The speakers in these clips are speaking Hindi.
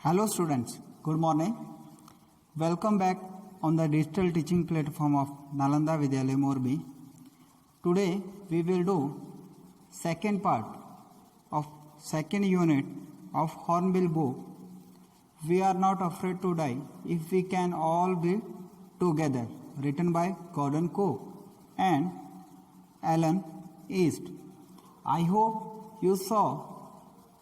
Hello students, good morning. Welcome back on the digital teaching platform of Nalanda Vidyalaya Morbi. Today we will do second part of second unit of Hornbill book. We are not afraid to die if we can all be together, written by Gordon Cook and Alan East. I hope you saw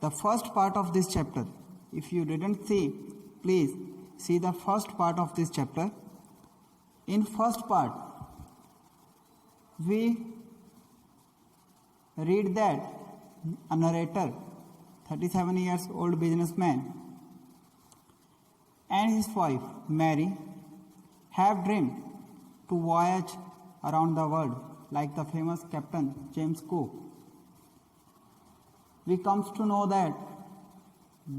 the first part of this chapter. If you didn't see, please see the first part of this chapter. In first part, we read that a narrator, 37 years old businessman, and his wife Mary have dreamed to voyage around the world like the famous Captain James Cook. We comes to know that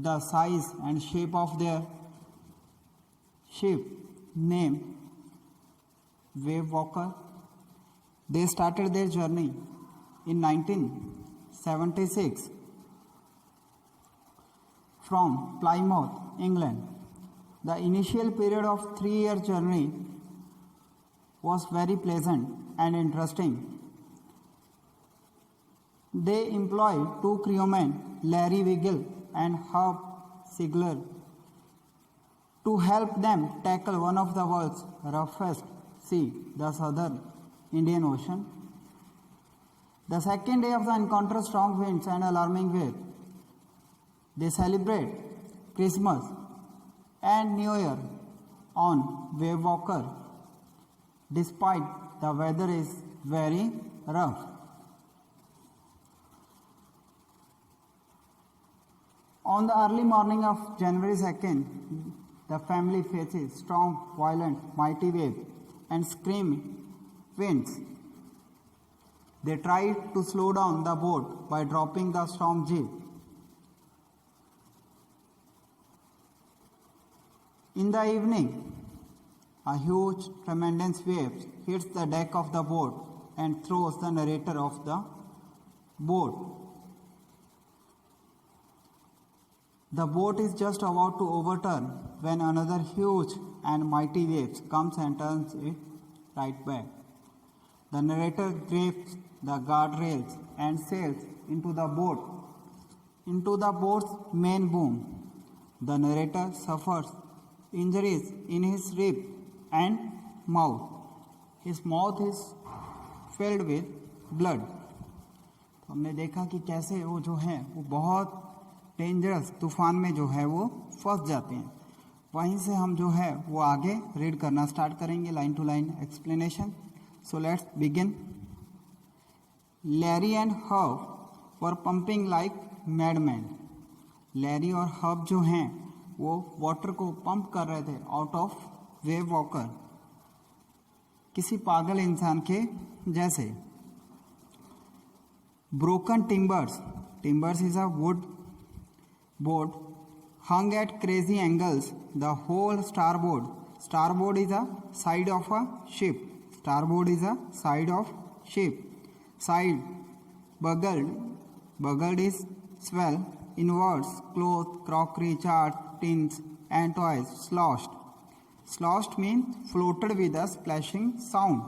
the size and shape of their ship named Wave Walker. They started their journey in 1976 from Plymouth, England. The initial period of 3-year journey was very pleasant and interesting. They employed 2 crewmen, Larry Wiggle and Herb Sigler, to help them tackle one of the world's roughest sea, the Southern Indian Ocean. The second day of the encounter, strong winds and alarming weather. They celebrate Christmas and New Year on Wave Walker, despite the weather is very rough. On the early morning of January 2nd, the family faces strong, violent, mighty waves and screaming winds. They try to slow down the boat by dropping the storm jib. In the evening, a huge, tremendous wave hits the deck of the boat and throws the narrator off the boat. The boat is just about to overturn when another huge and mighty wave comes and turns it right back. The narrator grabs the guardrails and sails into the boat's main boom. The narrator suffers injuries in his rib and mouth. His mouth is filled with blood. तो हमने देखा कि कैसे वो जो है वो बहुत डेंजरस तूफान में जो है वो फंस जाते हैं. वहीं से हम जो है वो आगे रीड करना स्टार्ट करेंगे, line to line explanation. So let's begin. Larry and Herb were pumping like madman. Larry और हर्ब जो हैं वो वाटर को पंप कर रहे थे आउट ऑफ वेव वॉकर, किसी पागल इंसान के जैसे. Broken timbers is a would board hung at crazy angles. The whole starboard is a side of a ship. Side buggled is swell. Inwards clothes, crockery, charts, tins and toys sloshed means floated with a splashing sound.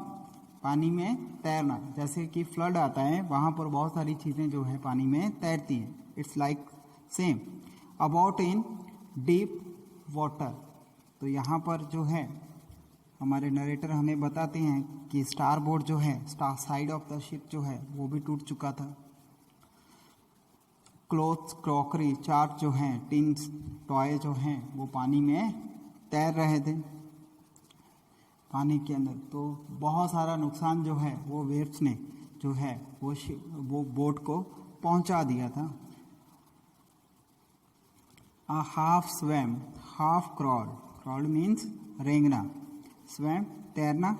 पानी में तैरना, जैसे कि फ्लड आता है वहाँ पर बहुत सारी चीज़ें जो है पानी में तैरती हैं. It's like same. About in deep water. तो यहाँ पर जो है हमारे नरेटर हमें बताते हैं कि स्टार बोर्ड जो है, star side of the ship जो है वो भी टूट चुका था. क्लोथ्स, क्रॉकरी, चार्ट जो हैं, टिन्स, टॉय जो हैं वो पानी में तैर रहे थे पानी के अंदर. तो बहुत सारा नुकसान जो है वो वेव्स ने जो है वो बोट को पहुंचा दिया था. A half swam, half crawled means रेंगना, swam तैरना.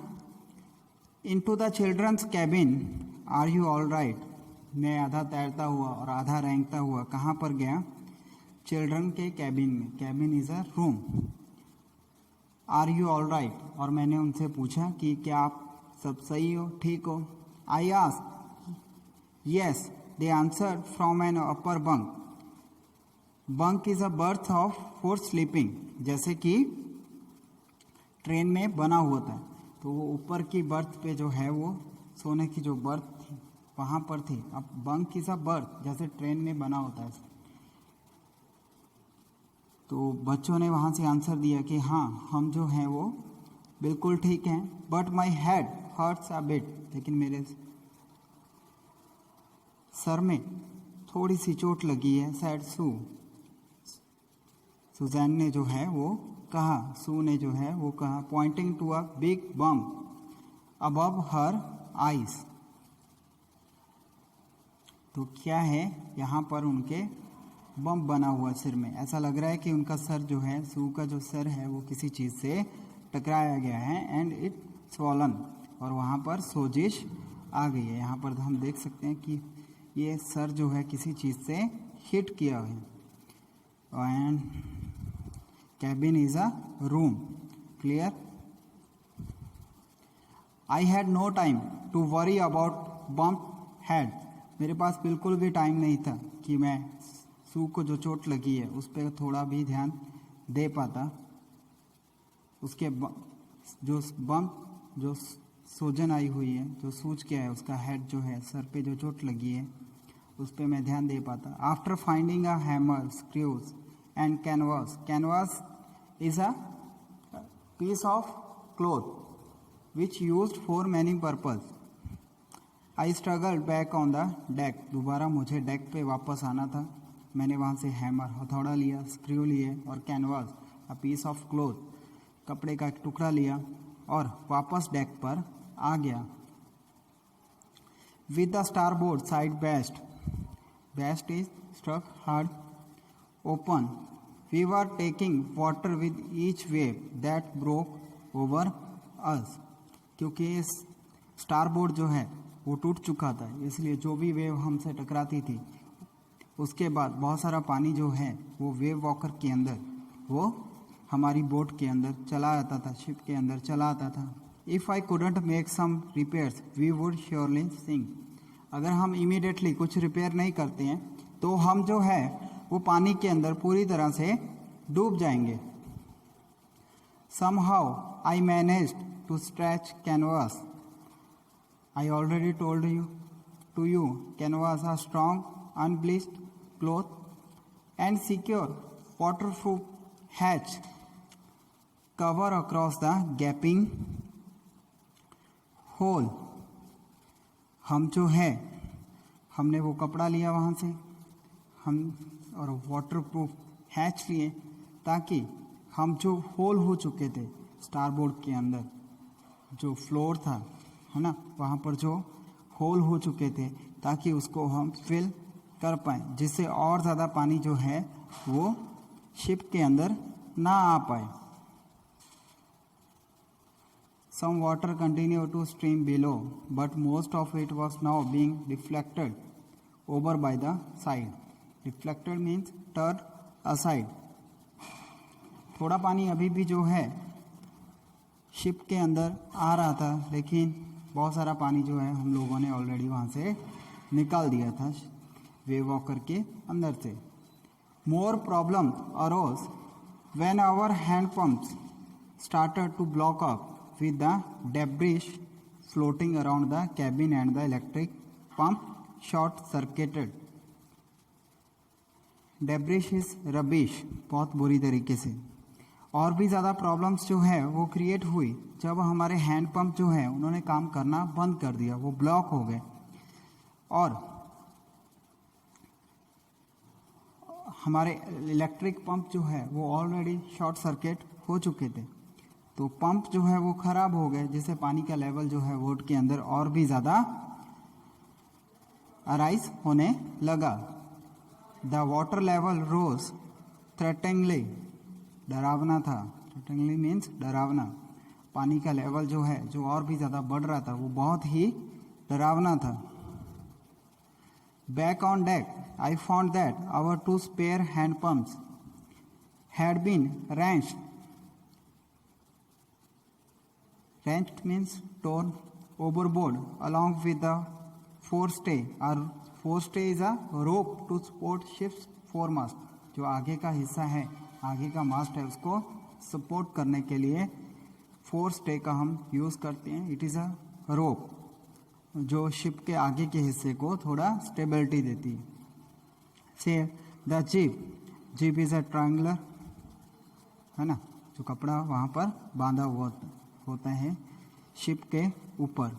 Into the children's cabin, are you all right? मैं आधा तैरता हुआ और आधा रेंगता हुआ कहाँ पर गया? चिल्ड्रन के कैबिन में. Cabin is a room. Are you all right, और मैंने उनसे पूछा कि क्या आप सब सही हो, ठीक हो. I asked. Yes, they answered from an upper bunk. Bunk is a birth of for sleeping, जैसे कि ट्रेन में बना हुआ था, तो वो ऊपर की बर्थ पे जो है वो सोने की जो बर्थ थी वहाँ पर थी। अब बंक इज अ बर्थ, जैसे ट्रेन में बना होता है। तो बच्चों ने वहाँ से आंसर दिया कि हाँ हम जो हैं वो बिल्कुल ठीक हैं, but my head hurts a bit, लेकिन मेरे सर में थोड़ी सी चोट लगी है। सैड सू, सुजैन ने जो है वो कहा, सू ने जो है वो कहा, pointing to a big bump above her eyes. तो क्या है यहाँ पर उनके बम्प बना हुआ सिर में, ऐसा लग रहा है कि उनका सर जो है, सू का जो सर है वो किसी चीज़ से टकराया गया है। एंड इट स्वॉलन, और वहाँ पर सोजिश आ गई है। यहाँ पर हम देख सकते हैं कि ये सर जो है किसी चीज़ से हिट किया है। And cabin is a room. Clear? I had no time to worry about bump head. मेरे पास बिल्कुल भी टाइम नहीं था कि मैं सू को जो चोट लगी है उस पर थोड़ा भी ध्यान दे पाता। उसके जो बम्प, जो सूजन आई हुई है, जो सूज क्या है, उसका हेड जो है, सर पे जो चोट लगी है उस पर मैं ध्यान दे पाता। After finding a hammer, screws and canvas is a piece of cloth which used for many purpose. I struggled back on the deck. दोबारा मुझे डेक पे वापस आना था। मैंने वहाँ से हैमर, हथौड़ा लिया, स्क्रू लिए, और canvas, a piece of cloth, कपड़े का एक टुकड़ा लिया, और वापस डेक पर आ गया। With the starboard side bast is struck hard open. We were taking water with each wave that broke over us. क्योंकि इस स्टारबोर्ड जो है वो टूट चुका था, इसलिए जो भी वेव हमसे टकराती थी उसके बाद बहुत सारा पानी जो है वो वेव वॉकर के अंदर, वो हमारी बोट के अंदर चला आता था, शिप के अंदर चला आता था। If I couldn't make some repairs, we would surely sink. अगर हम इमीडिएटली कुछ रिपेयर नहीं करते हैं तो हम जो है वो पानी के अंदर पूरी तरह से डूब जाएंगे। Somehow I managed to stretch canvas. I already told you canvas a strong unbleached cloth and secure waterproof hatch cover across the gaping hole. हम जो है हमने वो कपड़ा लिया वहाँ से, हम और वाटरप्रूफ हैच लिए, ताकि हम जो होल हो चुके थे स्टारबोर्ड के अंदर, जो फ्लोर था है ना, वहाँ पर जो होल हो चुके थे, ताकि उसको हम फिल कर पाएँ, जिससे और ज़्यादा पानी जो है वो शिप के अंदर ना आ पाए। Some water continued to stream below, but most of it was now being deflected over by the side. Deflected means turned aside. थोड़ा पानी अभी भी जो है शिप के अंदर आ रहा था, लेकिन बहुत सारा पानी जो है हम लोगों ने ऑलरेडी वहाँ से निकाल दिया था वेव वॉकर के अंदर से। More problems arose when our hand pumps started to block up with the debris floating around the cabin and the electric pump short-circuited. Debris is rubbish, बहुत बुरी तरीके से। और भी ज़्यादा प्रॉब्लम्स जो है वो क्रिएट हुई जब हमारे हैंड पंप जो है उन्होंने काम करना बंद कर दिया, वो ब्लॉक हो गए, और हमारे इलेक्ट्रिक पंप जो है वो ऑलरेडी शॉर्ट सर्किट हो चुके थे। तो पंप जो है वो ख़राब हो गए, जिससे पानी का लेवल जो है बोट के अंदर और भी ज़्यादा अराइज होने लगा। द वाटर लेवल रोज थ्रेटनिंगली, डरावना था। थ्रेटनिंगली मीन्स डरावना। पानी का लेवल जो है जो और भी ज़्यादा बढ़ रहा था वो बहुत ही डरावना था। Back on deck I found that our 2 spare hand pumps had been wrenched. Wrenched means torn overboard along with the forestay. Our forestay is a rope to support ship's foremast. जो आगे का हिस्सा है, आगे का मास्ट है, उसको सपोर्ट करने के लिए फोर स्टे का हम यूज़ करते हैं। इट इज़ अ रोप जो शिप के आगे के हिस्से को थोड़ा स्टेबिलिटी देती है। से the zip is a triangular, है ना, जो कपड़ा वहाँ पर बांधा हुआ होता है शिप के ऊपर।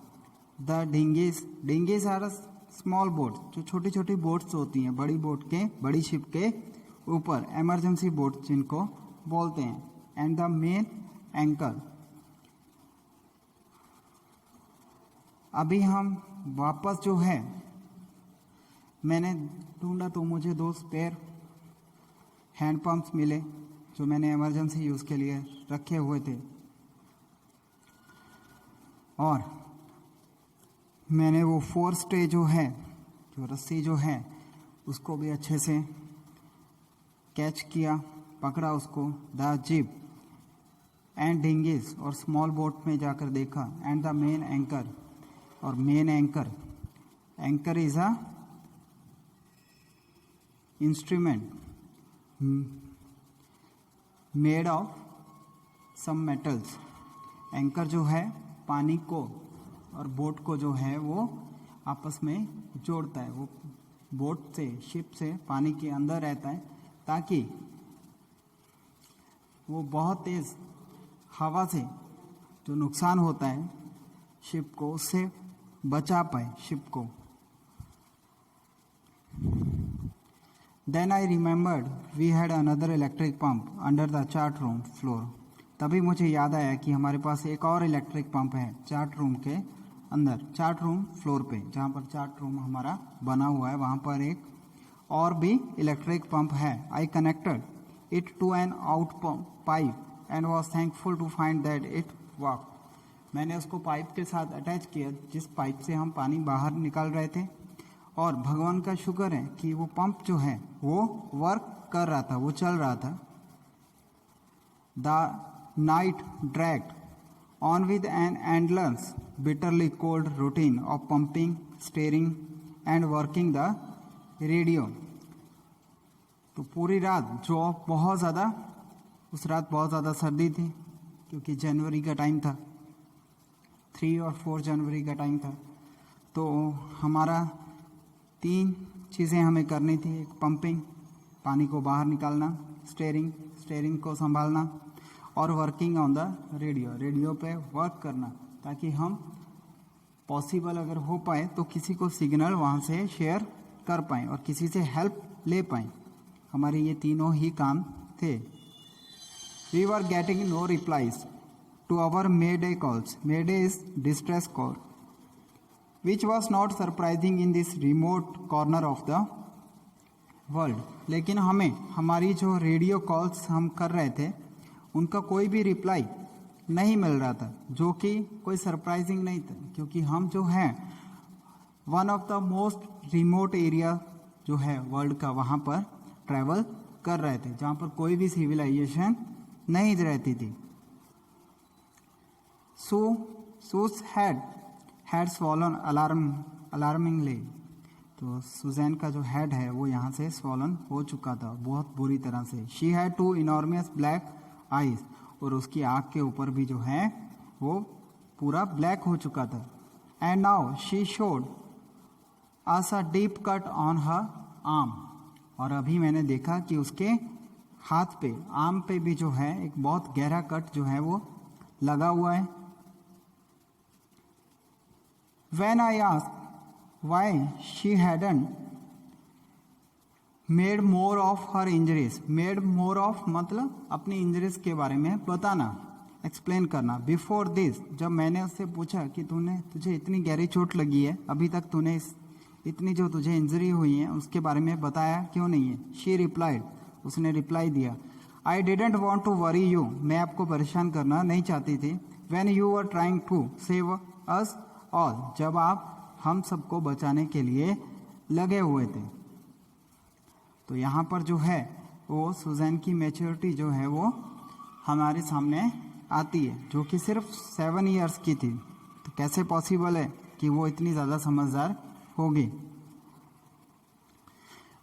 द डिंगीज आर स्मॉल बोट, जो छोटी छोटी बोट्स होती हैं बड़ी शिप के ऊपर, इमरजेंसी बोट जिनको बोलते हैं। And the main anchor. अभी हम वापस जो है, मैंने ढूंढा तो मुझे 2 स्पेयर हैंड पंप्स मिले जो मैंने इमरजेंसी यूज़ के लिए रखे हुए थे, और मैंने वो 4 स्टे जो है, जो रस्सी जो है, उसको भी अच्छे से कैच किया, पकड़ा उसको। द जिप एंड डिंगीज, और स्मॉल बोट में जाकर देखा। एंड द मेन एंकर, और main anchor is a instrument made of some metals. Anchor जो है पानी को और बोट को जो है वो आपस में जोड़ता है। वो बोट से, शिप से पानी के अंदर रहता है ताकि वो बहुत तेज हवा से जो नुकसान होता है शिप को, उससे बचा पाए शिप को। Then I remembered we had another electric pump under the chart room floor. तभी मुझे याद आया कि हमारे पास एक और इलेक्ट्रिक पंप है चार्ट रूम के अंदर, चार्ट रूम फ्लोर पे, जहाँ पर चार्ट रूम हमारा बना हुआ है, वहाँ पर एक और भी इलेक्ट्रिक पंप है। I connected it to an out pipe and was thankful to find that it work. मैंने उसको पाइप के साथ अटैच किया जिस पाइप से हम पानी बाहर निकाल रहे थे, और भगवान का शुक्र है कि वो पंप जो है वो वर्क कर रहा था, वो चल रहा था। The night dragged on with an endless bitterly cold routine of pumping, steering and working the radio. तो पूरी रात जो बहुत ज़्यादा, उस रात बहुत ज़्यादा सर्दी थी क्योंकि जनवरी का टाइम था, 3 और 4 जनवरी का टाइम था। तो हमारा 3 चीज़ें हमें करनी थी। एक पंपिंग, पानी को बाहर निकालना, स्टीयरिंग को संभालना, और वर्किंग ऑन द रेडियो पे वर्क करना, ताकि हम पॉसिबल अगर हो पाए तो किसी को सिग्नल वहाँ से शेयर कर पाएँ और किसी से हेल्प ले पाएँ। हमारे ये तीनों ही काम थे। We were getting no replies to our mayday calls. Mayday is distress call, which was not surprising in this remote corner of the world. लेकिन हमें हमारी जो रेडियो कॉल्स हम कर रहे थे उनका कोई भी रिप्लाई नहीं मिल रहा था, जो कि कोई सरप्राइजिंग नहीं था, क्योंकि हम जो हैं one of the most remote area जो है वर्ल्ड का, वहाँ पर ट्रैवल कर रहे थे, जहाँ पर कोई भी सिविलाइजेशन नहीं रहती थी। सूस हैड स्वॉलन अलार्मिंगली। तो सुजैन का जो हेड है वो यहाँ से स्वॉलन हो चुका था बहुत बुरी तरह से। She had 2 enormous black eyes, और उसकी आँख के ऊपर भी जो है वो पूरा ब्लैक हो चुका था। And now she showed us a deep cut on her arm, और अभी मैंने देखा कि उसके हाथ पे, आर्म पे भी जो है एक बहुत गहरा कट जो है वो लगा हुआ है। When I asked why she hadn't made more of her injuries, made more of मतलब अपनी इंजरीज के बारे में बताना, एक्सप्लेन करना। बिफोर दिस, जब मैंने उससे पूछा कि तुझे इतनी गहरी चोट लगी है, अभी तक तूने इतनी जो तुझे इंजरी हुई है उसके बारे में बताया क्यों नहीं है? शी रिप्लाइड, उसने रिप्लाई दिया, I didn't want to worry you, मैं आपको परेशान करना नहीं चाहती थी। When you are trying to save us all, जब आप हम सबको बचाने के लिए लगे हुए थे। तो यहाँ पर जो है वो सुजैन की मैच्योरिटी जो है वो हमारे सामने आती है, जो कि सिर्फ 7 इयर्स की थी। तो कैसे पॉसिबल है कि वो इतनी ज़्यादा समझदार होगी?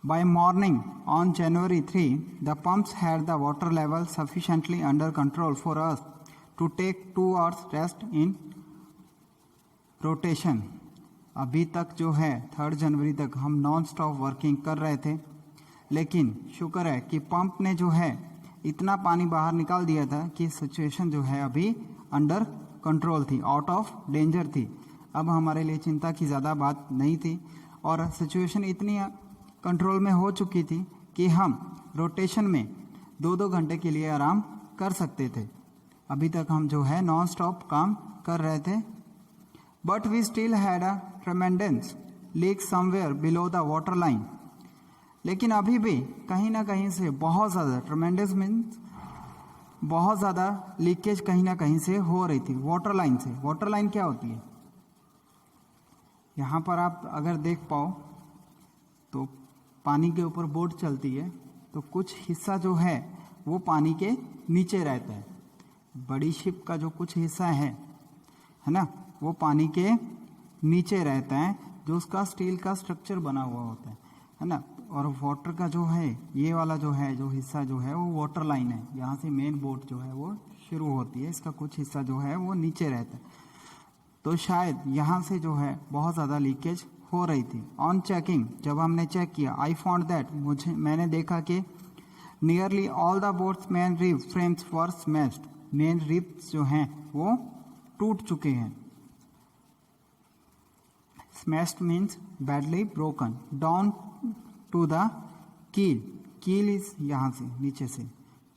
By morning on January 3, the pumps had the water level sufficiently under control for us to take 2 hours rest in rotation. अभी तक जो है 3 जनवरी तक हम नॉन स्टॉप वर्किंग कर रहे थे, लेकिन शुक्र है कि पंप ने जो है इतना पानी बाहर निकाल दिया था कि सिचुएशन जो है अभी अंडर कंट्रोल थी, आउट ऑफ डेंजर थी। अब हमारे लिए चिंता की ज़्यादा बात नहीं थी और सिचुएशन इतनी कंट्रोल में हो चुकी थी कि हम रोटेशन में 2-2 घंटे के लिए आराम कर सकते थे। अभी तक हम जो है नॉन स्टॉप काम कर रहे थे। But we still had a tremendous leak somewhere below the water line. लेकिन अभी भी कहीं ना कहीं से बहुत ज़्यादा, ट्रेमेंडस मीन्स बहुत ज़्यादा लीकेज कहीं ना कहीं से हो रही थी वाटर लाइन से। वाटर लाइन क्या होती है? यहाँ पर आप अगर देख पाओ तो पानी के ऊपर बोट चलती है, तो कुछ हिस्सा जो है वो पानी के नीचे रहता है। बड़ी शिप का जो कुछ हिस्सा है ना, वो पानी के नीचे रहता है, जो उसका स्टील का स्ट्रक्चर बना हुआ होता है ना। और वाटर का जो है ये वाला जो है जो हिस्सा जो है वो वाटर लाइन है। यहाँ से मेन बोट जो है वो शुरू होती है, इसका कुछ हिस्सा जो है वो नीचे रहता है। तो शायद यहाँ से जो है बहुत ज़्यादा लीकेज हो रही थी। ऑन चेकिंग, जब हमने चेक किया, आई फाउंड दैट, मैंने देखा कि nearly all the boats main rib frames were smashed. Main ribs जो हैं वो टूट चुके हैं। Smashed means badly broken. Down to the keel, keel is यहाँ से नीचे से,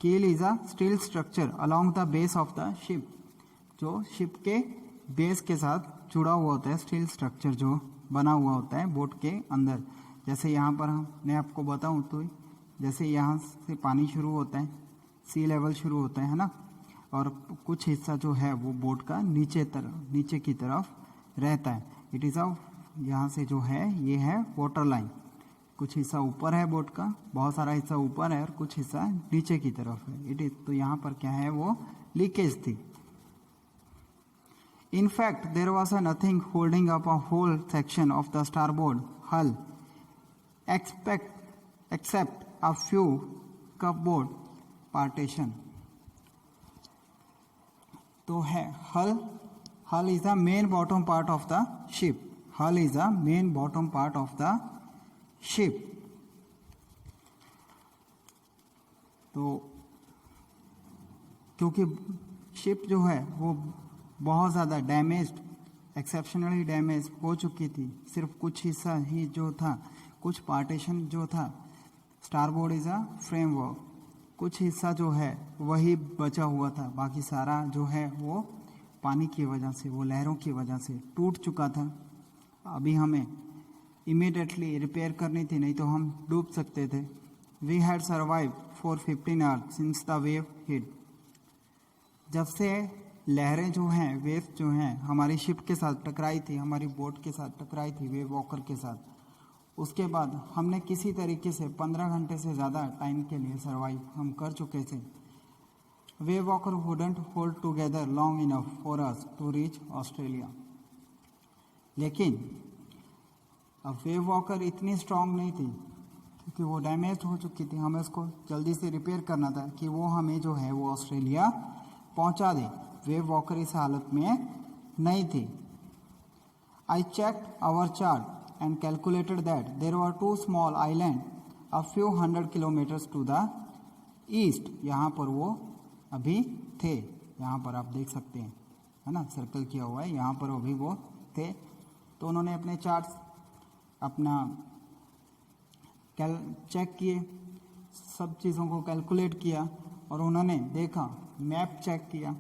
keel is a steel structure along the base of the ship. जो शिप के बेस के साथ जुड़ा हुआ होता है, स्टील स्ट्रक्चर जो बना हुआ होता है बोट के अंदर। जैसे यहाँ पर मैं आपको बताऊँ तो जैसे यहाँ से पानी शुरू होता है, सी लेवल शुरू होता है ना, और कुछ हिस्सा जो है वो बोट का नीचे की तरफ रहता है। इट इज़ अ, यहाँ से जो है ये है वाटर लाइन। कुछ हिस्सा ऊपर है बोट का, बहुत सारा हिस्सा ऊपर है और कुछ हिस्सा नीचे की तरफ है। इट इज, तो यहाँ पर क्या है वो लीकेज थी। In fact, there was nothing holding up a whole section of the starboard hull except a few cupboard partition. तो है hull is the main bottom part of the ship. Hull is the main bottom part of the ship. तो क्योंकि शिप जो है वो बहुत ज़्यादा डैमेज्ड, एक्सेप्शनली डैमेज हो चुकी थी, सिर्फ कुछ हिस्सा ही जो था, कुछ पार्टीशन जो था, स्टारबोर्ड इज़ अ फ्रेमवर्क, कुछ हिस्सा जो है वही बचा हुआ था, बाकी सारा जो है वो पानी की वजह से, वो लहरों की वजह से टूट चुका था। अभी हमें इमीडिएटली रिपेयर करनी थी, नहीं तो हम डूब सकते थे। We had survive for 15 hours since the wave hit. जब से लहरें जो हैं, वेव जो हैं हमारी शिप के साथ टकराई थी, हमारी बोट के साथ टकराई थी, वेव वॉकर के साथ, उसके बाद हमने किसी तरीके से 15 घंटे से ज़्यादा टाइम के लिए सर्वाइव हम कर चुके थे। Wave walker wouldn't hold together long enough for us to reach Australia. लेकिन अब वेव वॉकर इतनी स्ट्रांग नहीं थी क्योंकि वो डैमेज हो चुकी थी। हमें उसको जल्दी से रिपेयर करना था कि वो हमें जो है वो ऑस्ट्रेलिया पहुंचा दे। वेव वॉकर इस हालत में नहीं थी। I checked our chart and calculated that there were 2 small island a few 100 kilometers to the east. यहाँ पर वो अभी थे, यहाँ पर आप देख सकते हैं, है ना, सर्कल किया हुआ है, यहाँ पर अभी वो थे। तो उन्होंने अपने चार्ट्स अपना चेक किए, सब चीज़ों को कैलकुलेट किया और उन्होंने देखा, मैप चेक किया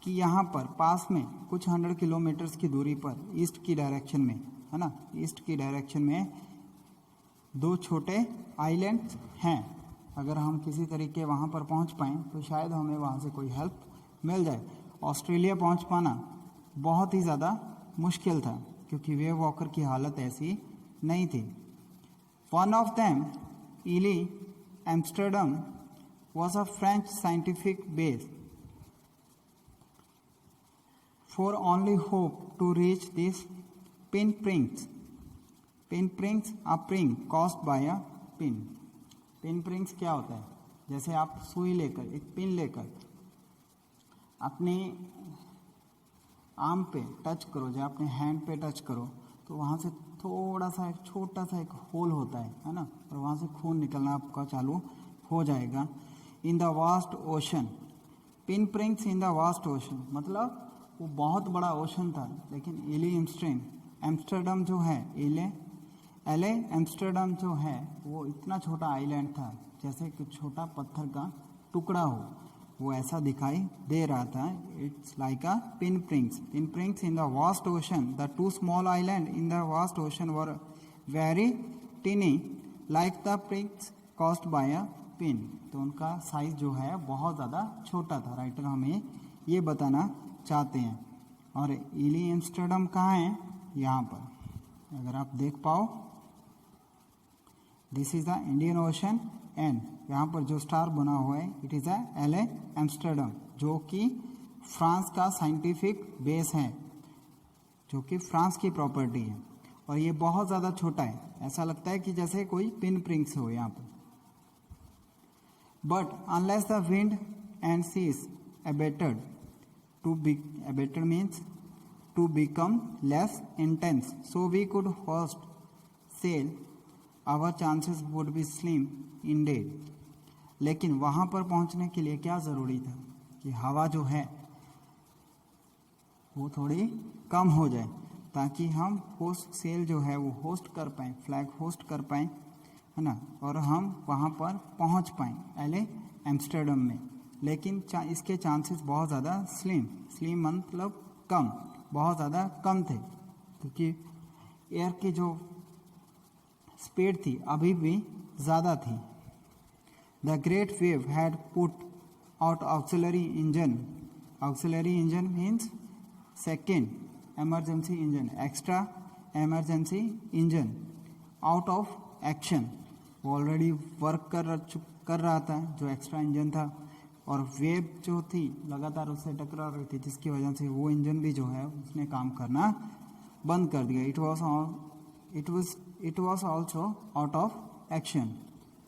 कि यहाँ पर पास में कुछ 100 किलोमीटर्स की दूरी पर ईस्ट की डायरेक्शन में, है ना, ईस्ट की डायरेक्शन में 2 छोटे आइलैंड्स हैं। अगर हम किसी तरीके वहाँ पर पहुँच पाएँ तो शायद हमें वहाँ से कोई हेल्प मिल जाए। ऑस्ट्रेलिया पहुँच पाना बहुत ही ज़्यादा मुश्किल था क्योंकि वेव वॉकर की हालत ऐसी नहीं थी। वन ऑफ देम, इली Amsterdam, was a French scientific base for only hope to reach these pinpricks. Pinpricks, a prink caused by a pin. Pin prints क्या होता है? जैसे आप सुई लेकर, एक पिन लेकर अपने आर्म पे टच करो, जब अपने हैंड पे टच करो तो वहाँ से थोड़ा सा एक छोटा सा एक होल होता है ना, और वहाँ से खून निकलना आपका चालू हो जाएगा। In the vast ocean, pin prints in the vast ocean, मतलब वो बहुत बड़ा ओशन था, लेकिन एले एम्स्टर्डम जो है, एले एम्स्टर्डम जो है वो इतना छोटा आइलैंड था, जैसे कि छोटा पत्थर का टुकड़ा हो, वो ऐसा दिखाई दे रहा था। It's like a pin prints in the vast ocean. The two small island in the vast ocean were very टिनी like the prints caused by a pin. तो उनका साइज जो है बहुत ज़्यादा छोटा था। राइटर हमें ये बताना चाहते हैं। और एली एम्स्टर्डम कहाँ है? यहाँ पर, अगर आप देख पाओ, this is the Indian ocean and यहाँ पर जो स्टार बना हुआ है इट इज़ एले एम्स्टर्डम, जो कि फ्रांस का साइंटिफिक बेस है, जो कि फ्रांस की प्रॉपर्टी है। और ये बहुत ज़्यादा छोटा है, ऐसा लगता है कि जैसे कोई पिन प्रिंट्स हो यहाँ पर। But unless the wind and seas abated means to become less intense, so we could hoist sail, our chances would be slim indeed। लेकिन वहाँ पर पहुँचने के लिए क्या ज़रूरी था कि हवा जो है वो थोड़ी कम हो जाए, ताकि हम होस्ट सेल जो है वो होस्ट कर पाएँ, फ्लैग होस्ट कर पाएँ, है ना, और हम वहाँ पर पहुँच पाएँ एले एम्स्टर्डम में। लेकिन इसके चांसेस बहुत ज़्यादा स्लिम मतलब कम, बहुत ज़्यादा कम थे, क्योंकि एयर की जो स्पीड थी अभी भी ज़्यादा थी। The great wave had put out auxiliary engine means second emergency engine, extra emergency engine out of action. वो ऑलरेडी वर्क कर रहा था जो एक्स्ट्रा इंजन था, और वेव जो थी लगातार उससे टकरा रही थी, जिसकी वजह से वो इंजन भी जो है उसने काम करना बंद कर दिया। It was also out of action.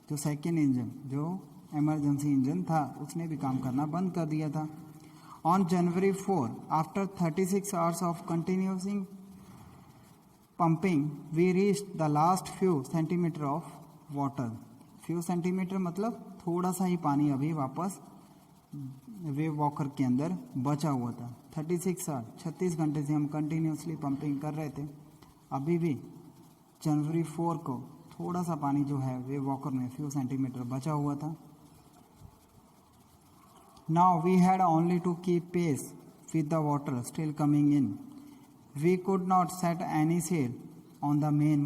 जो सेकेंड इंजन, जो एमरजेंसी इंजन था, उसने भी काम करना बंद कर दिया था। On January 4, after 36 hours of continuous pumping, we reached the last few centimeter of water. Few centimeter मतलब थोड़ा सा ही पानी अभी वापस वेव वॉकर के अंदर बचा हुआ था। 36 घंटे से हम कंटिन्यूसली पंपिंग कर रहे थे, अभी भी जनवरी 4 को थोड़ा सा पानी जो है वेव वॉकर में फ्यू सेंटीमीटर बचा हुआ था। Now we had only to keep pace with the water still coming in. We could not set any sail on the main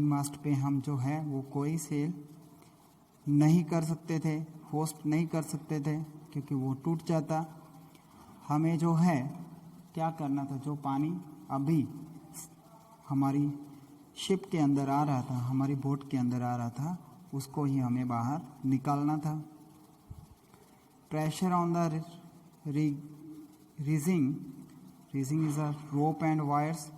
mast पे हम जो है वो कोई सेल नहीं कर सकते थे, होस्ट नहीं कर सकते थे, क्योंकि वो टूट जाता। हमें जो है क्या करना था, जो पानी अभी हमारी शिप के अंदर आ रहा था, हमारी बोट के अंदर आ रहा था, उसको ही हमें बाहर निकालना था। Pressure on the rising is a rope and wires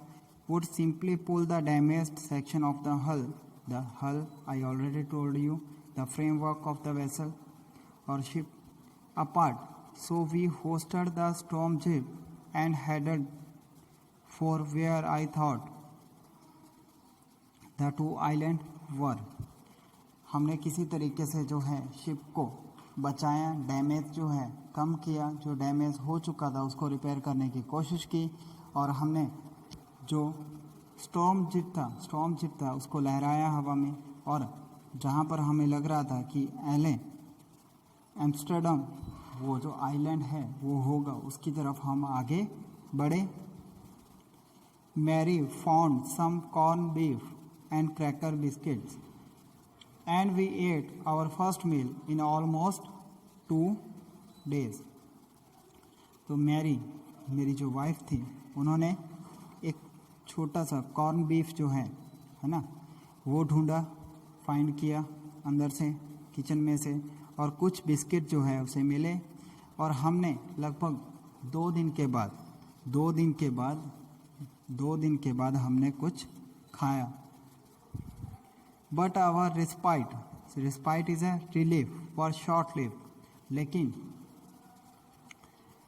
would simply pull the damaged section of the hull. The hull, I already told you, the framework of the vessel or ship apart. So we hoisted the storm jib and headed for where I thought the two islands were. हमने किसी तरीके से जो है शिप को बचाया, डैमेज जो है कम किया, जो डैमेज हो चुका था उसको रिपेयर करने की कोशिश की, और हमने जो स्टॉर्म जिप था उसको लहराया हवा में, और जहाँ पर हमें लग रहा था कि एले एम्स्टर्डम वो जो आइलैंड है वो होगा, उसकी तरफ हम आगे बढ़े। Mary found some corn beef and cracker biscuits and we ate our first meal in almost 2 days। तो मेरी जो वाइफ थी, उन्होंने एक छोटा सा कॉर्न बीफ जो है ना, वो ढूंढा, फाइंड किया अंदर से, किचन में से, और कुछ बिस्किट जो है उसे मिले, और हमने लगभग 2 दिन के बाद हमने कुछ खाया। But our respite is a relief for short live. लेकिन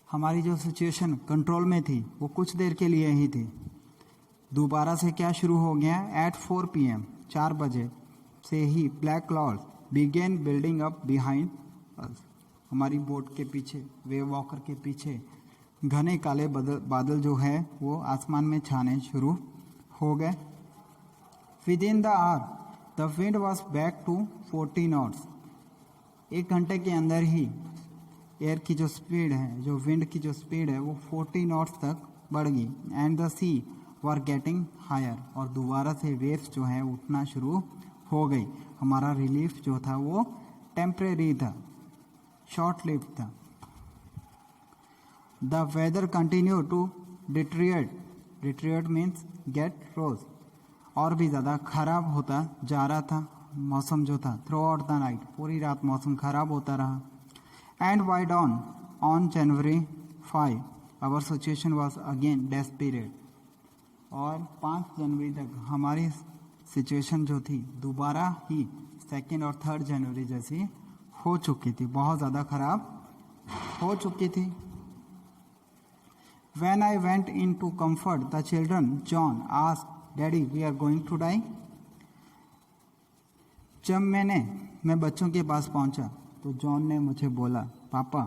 हमारी जो सिचुएशन कंट्रोल में थी वो कुछ देर के लिए ही थी। दोबारा से क्या शुरू हो गया? एट 4 PM 4 बजे से ही black clouds begin building up behind us. हमारी बोट के पीछे, वेव वॉकर के पीछे घने काले बादल जो है वो आसमान में छाने शुरू हो गए। Within the hour the wind was back to 40 knots. 1 घंटे के अंदर ही एयर की जो स्पीड है, जो विंड की जो स्पीड है वो 40 नॉट्स तक बढ़ गई। And the sea were getting higher, और दोबारा से वेव्स जो है उठना शुरू हो गई। हमारा रिलीफ जो था वो टेम्परेरी था, शॉर्ट लिव था। The weather continue to deteriorate means get rose, और भी ज़्यादा खराब होता जा रहा था मौसम जो था। थ्रू आउट द नाइट, पूरी रात मौसम खराब होता रहा। And by dawn on January 5 our situation was again desperate. और 5 जनवरी तक हमारी सिचुएशन जो थी दोबारा ही 2 और 3 जनवरी जैसी हो चुकी थी, बहुत ज़्यादा खराब हो चुकी थी। When I went in to comfort the children, John asked, "Daddy, we are going to die?" जब मैं बच्चों के पास पहुंचा तो जॉन ने मुझे बोला, पापा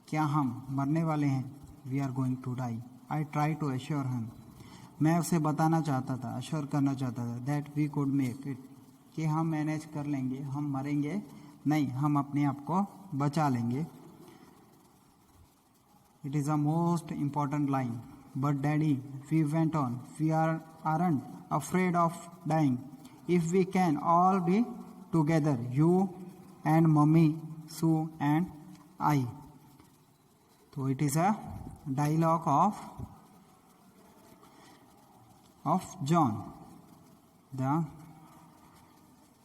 क्या हम मरने वाले हैं? We are going to die. I tried to assure him. मैं उसे बताना चाहता था, अश्योर करना चाहता था that we could make it, कि हम मैनेज कर लेंगे, हम मरेंगे नहीं, हम अपने आप को बचा लेंगे। It is a most important line. But Daddy, we went on, we aren't afraid of dying. If we can all be together, you and Mummy, Sue and I. So it is a dialogue of John, the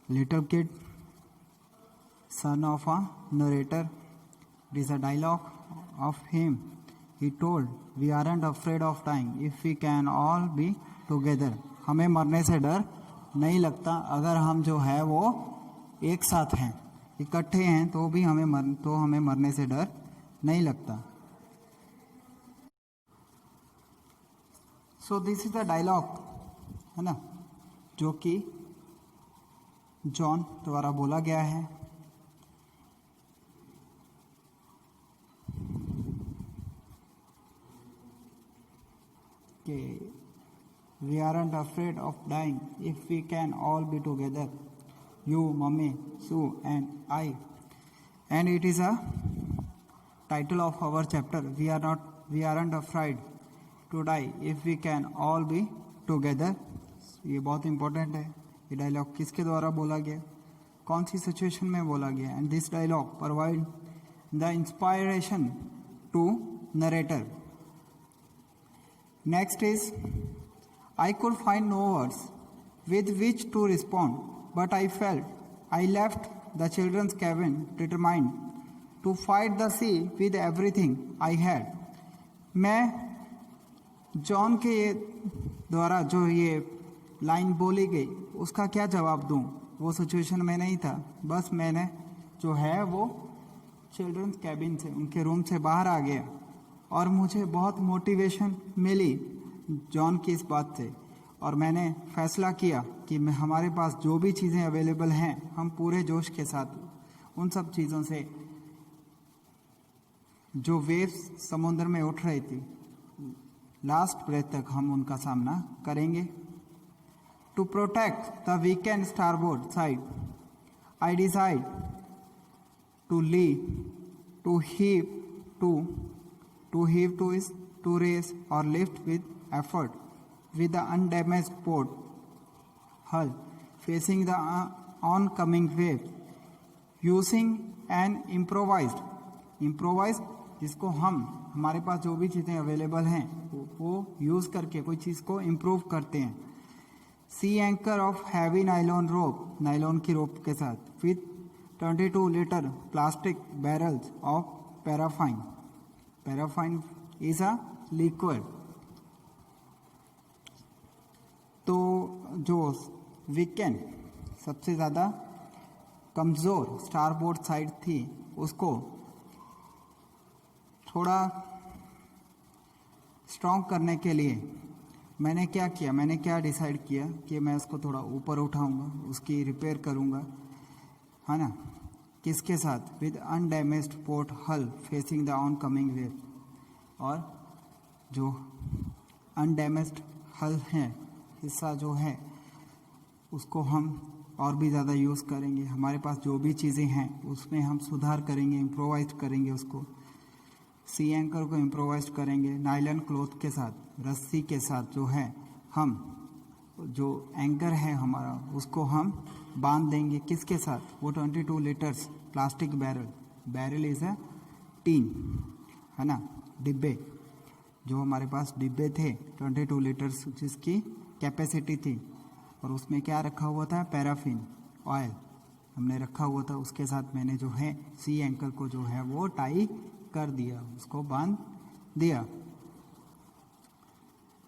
little kid, son of a narrator. It is a dialogue of him. He told, we aren't afraid of dying if we can all be together. हमें मरने से डर नहीं लगता अगर हम जो है वो एक साथ हैं, इकट्ठे हैं, तो भी हमें मरने से डर नहीं लगता। So this is the dialogue, है ना, जो कि जॉन द्वारा बोला गया है। कि we aren't afraid of dying if we can all be together, you, Mummy, Sue and I. And it is a title of our chapter. We aren't afraid to die if we can all be together. ये बहुत इम्पोर्टेंट है। ये डायलॉग किसके द्वारा बोला गया, कौन सी सिचुएशन में बोला गया? And this dialogue provide the inspiration to narrator. Next is, I could find no words with which to respond, but I felt I left the children's cabin determined to fight the sea with everything I had. मैं जॉन के द्वारा जो ये लाइन बोली गई उसका क्या जवाब दूं? वो सिचुएशन में नहीं था। बस मैंने जो है वो चिल्ड्रंस कैबिन से, उनके रूम से बाहर आ गया और मुझे बहुत मोटिवेशन मिली जॉन की इस बात से। और मैंने फैसला किया कि मैं हमारे पास जो भी चीज़ें अवेलेबल हैं हम पूरे जोश के साथ उन सब चीज़ों से, जो वेव्स समुद्र में उठ रही थी, लास्ट ब्रेथ तक हम उनका सामना करेंगे। To protect the weakened starboard side I decide to leave to heave to raise or lift with effort with the undamaged port hull facing the oncoming wave using an improvised जिसको हमारे पास जो भी चीज़ें अवेलेबल हैं वो यूज़ करके कोई चीज़ को इम्प्रूव करते हैं। Sea anchor of heavy nylon rope, nylon की रोप के साथ, with 22 litre plastic barrels of paraffin. Paraffin is a liquid. तो जो वीकेंड सबसे ज़्यादा कमज़ोर स्टारबोर्ड साइड थी उसको थोड़ा स्ट्रॉन्ग करने के लिए मैंने क्या किया, मैंने क्या डिसाइड किया कि मैं उसको थोड़ा ऊपर उठाऊंगा, उसकी रिपेयर करूंगा, है ना। किसके साथ? विद अनडैमेज्ड पोर्ट हल facing the on coming wave. और जो अनडैमेज्ड हल है हिस्सा जो है उसको हम और भी ज़्यादा यूज़ करेंगे। हमारे पास जो भी चीज़ें हैं उसमें हम सुधार करेंगे, इम्प्रोवाइज करेंगे उसको। सी एंकर को इम्प्रोवाइज करेंगे नायलॉन क्लॉथ के साथ, रस्सी के साथ जो है हम जो एंकर है हमारा उसको हम बांध देंगे। किसके साथ? वो 22 litres plastic barrel is a tin, है ना, डिब्बे। जो हमारे पास डिब्बे थे 22 लीटर्स जिसकी कैपेसिटी थी, और उसमें क्या रखा हुआ था? पैराफिन ऑयल हमने रखा हुआ था। उसके साथ मैंने जो है सी एंकर को जो है वो टाई कर दिया, उसको बांध दिया।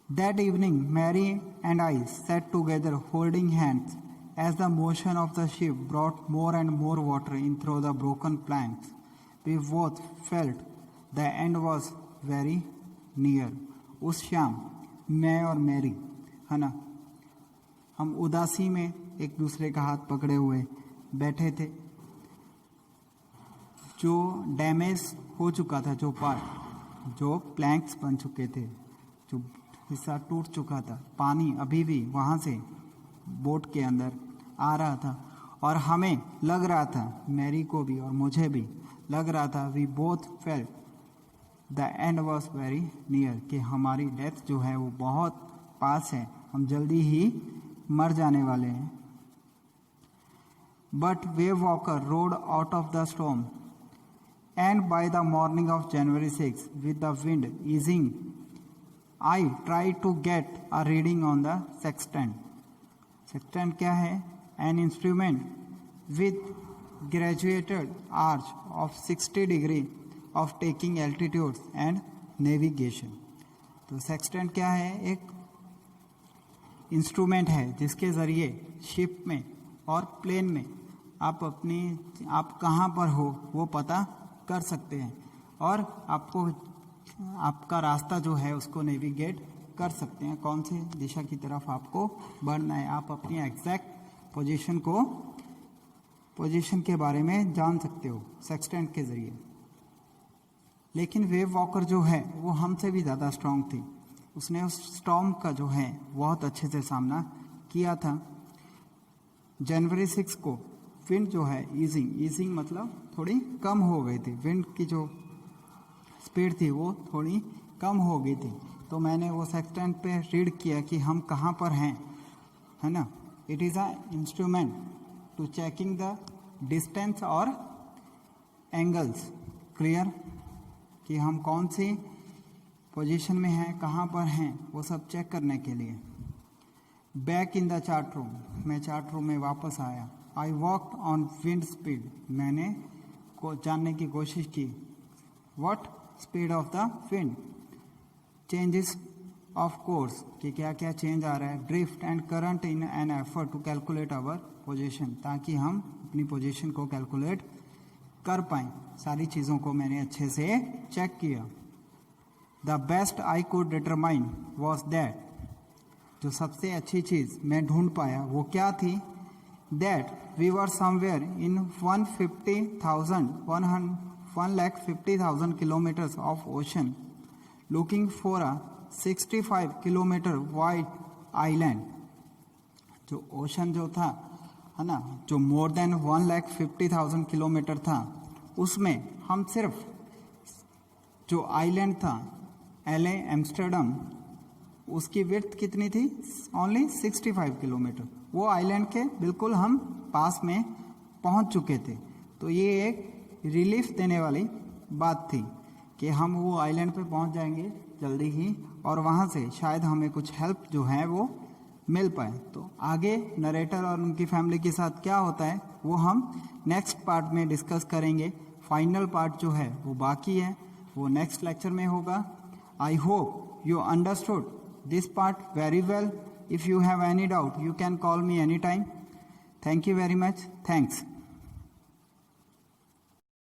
That evening, Mary and I sat together holding hands as the motion of the ship brought more and more water in through the broken planks. We both felt the end was very near. उस शाम मैं और मैरी, है ना, हम उदासी में एक दूसरे का हाथ पकड़े हुए बैठे थे। जो डैमेज हो चुका था, जो पार्ट, जो प्लैंक्स बन चुके थे, जो हिस्सा टूट चुका था, पानी अभी भी वहाँ से बोट के अंदर आ रहा था और हमें लग रहा था, मैरी को भी और मुझे भी लग रहा था, we both felt the end was very near, कि हमारी डेथ जो है वो बहुत पास है, हम जल्दी ही मर जाने वाले हैं। But wave walker road out of the storm and by the morning of January 6, with the wind easing, I tried to get a reading on the sextant. Sextant क्या है? An instrument with graduated arch of 60 degree of taking altitudes and navigation. तो sextant क्या है? एक इंस्ट्रूमेंट है जिसके ज़रिए शिप में और प्लेन में आप कहाँ पर हो वो पता कर सकते हैं और आपको आपका रास्ता जो है उसको नेविगेट कर सकते हैं, कौन से दिशा की तरफ आपको बढ़ना है। आप अपनी एग्जैक्ट पोजीशन के बारे में जान सकते हो सेक्सटेंट के ज़रिए। लेकिन वेव वॉकर जो है वो हमसे भी ज़्यादा स्ट्रांग थी, उसने उस स्टॉर्म का जो है बहुत अच्छे से सामना किया था। जनवरी 6 को विंड जो है ईजिंग मतलब थोड़ी कम हो गई थी, विंड की जो स्पीड थी वो थोड़ी कम हो गई थी। तो मैंने वो सेक्सटेंट पे रीड किया कि हम कहाँ पर हैं, है ना। It is a instrument to checking the distance और एंगल्स, क्लियर, कि हम कौन सी पोजीशन में हैं, कहाँ पर हैं, वो सब चेक करने के लिए। Back in the chart room, मैं चार्ट रूम में वापस आया। I walked on wind speed, मैंने जानने की कोशिश की what speed of the wind, changes of course, कि क्या क्या चेंज आ रहा है, drift and current in an effort to calculate our position, ताकि हम अपनी पोजीशन को कैलकुलेट कर पाएँ। सारी चीज़ों को मैंने अच्छे से चेक किया। The best I could determine was that, जो सबसे अच्छी चीज़ मैं ढूंढ पाया वो क्या थी, that we were somewhere in 1,50,000 kilometers of ocean looking for a 65 kilometer wide island। जो ओशन जो था, है ना, जो मोर देन 1,50,000 किलोमीटर था, उसमें हम सिर्फ जो आइलैंड था LA एम्स्टर्डम, उसकी विड्थ कितनी थी? Only 65 kilometre. वो आइलैंड के बिल्कुल हम पास में पहुंच चुके थे। तो ये एक रिलीफ देने वाली बात थी कि हम वो आइलैंड पे पहुंच जाएंगे जल्दी ही और वहाँ से शायद हमें कुछ हेल्प जो है वो मिल पाए। तो आगे नरेटर और उनकी फैमिली के साथ क्या होता है वो हम नेक्स्ट पार्ट में डिस्कस करेंगे। फाइनल पार्ट जो है वो बाकी है, वो नेक्स्ट लेक्चर में होगा। I hope you understood this part very well. If you have any doubt, you can call me anytime. Thank you very much. Thanks.